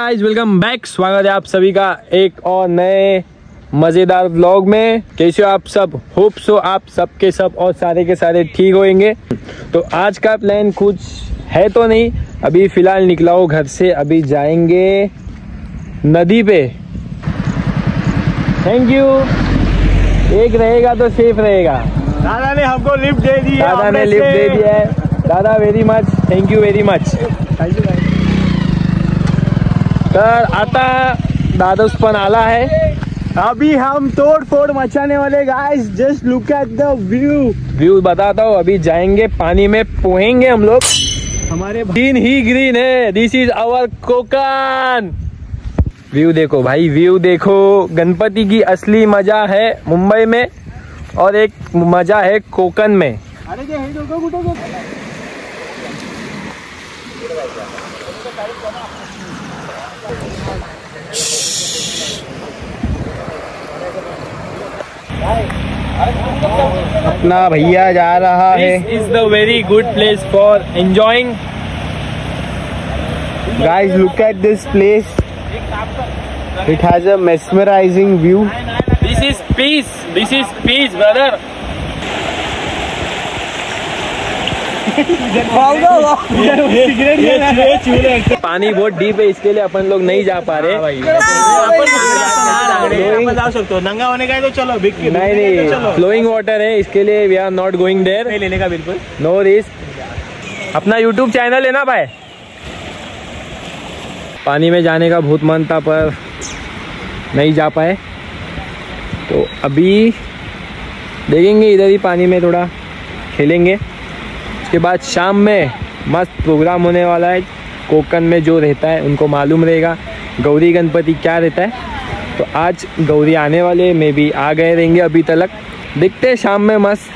Guys welcome back. स्वागत है आप सभी का एक और नए मजेदार व्लॉग में। कैसे हो आप सब? होप सो आप सब के सब और सारे के सारे ठीक होंगे। तो आज का प्लान कुछ है तो नहीं, अभी फिलहाल निकला हो घर से, अभी जाएंगे नदी पे। थैंक यू, एक रहेगा तो सेफ रहेगा। दादा ने हमको लिफ्ट दे दी है। दादा ने लिफ्ट दे दिया है। दादा very much, thank you very much. तर आता दादोस पण आला है। अभी हम तोड़ फोड़ मचाने वाले guys, just look at the view बताता हूँ। अभी जाएंगे पानी में, पोहेंगे हम लोग। हमारे ग्रीन ही ग्रीन है, this is our Konkan. View देखो भाई, व्यू देखो। गणपति की असली मजा है मुंबई में और एक मजा है कोकन में। अपना भैया जा रहा है। This is the very good place for enjoying. Guys, look at this place. It has a mesmerizing view. This is peace. This is peace, brother. पानी बहुत डीप है, इसके लिए अपन लोग नहीं जा पा रहे। आपण जाऊ शकतो, नंगा होने का तो चलो। नहीं, फ्लोइंग वाटर है, इसके लिए we are not going there. नहीं लेने का बिल्कुल नो रिस्क। अपना यूट्यूब चैनल है ना भाई। पानी में जाने का बहुत मन था पर नहीं जा पाए, तो अभी देखेंगे इधर ही पानी में थोड़ा खेलेंगे। उसके बाद शाम में मस्त प्रोग्राम होने वाला है। कोकन में जो रहता है उनको मालूम रहेगा गौरी गणपति क्या रहता है। तो आज गौरी आने वाले, में भी आ गए रहेंगे अभी तक। देखते हैं शाम में मस्त।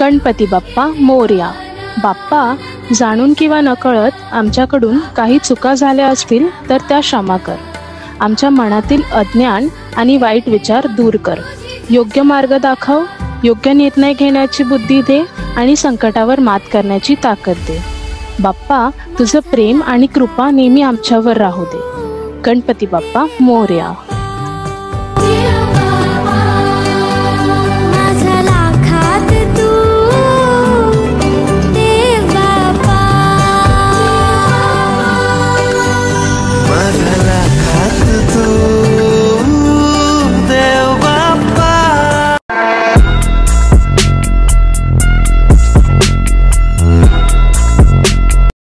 गणपती बाप्पा मोरया. बाप्पा, जाणून किंवा नकळत आमच्याकडून काही चुका झाल्या असतील तर त्या क्षमा कर. आमच्या मनातील अज्ञान आणि वाईट विचार दूर कर. योग्य मार्ग दाखव, योग्य निर्णय घेण्याची बुद्धी दे आणि संकटावर मात करण्याची ताकद दे. बाप्पा, तुझं प्रेम आणि कृपा नेहमी आमच्यावर राहू दे. गणपती बाप्पा मोरया.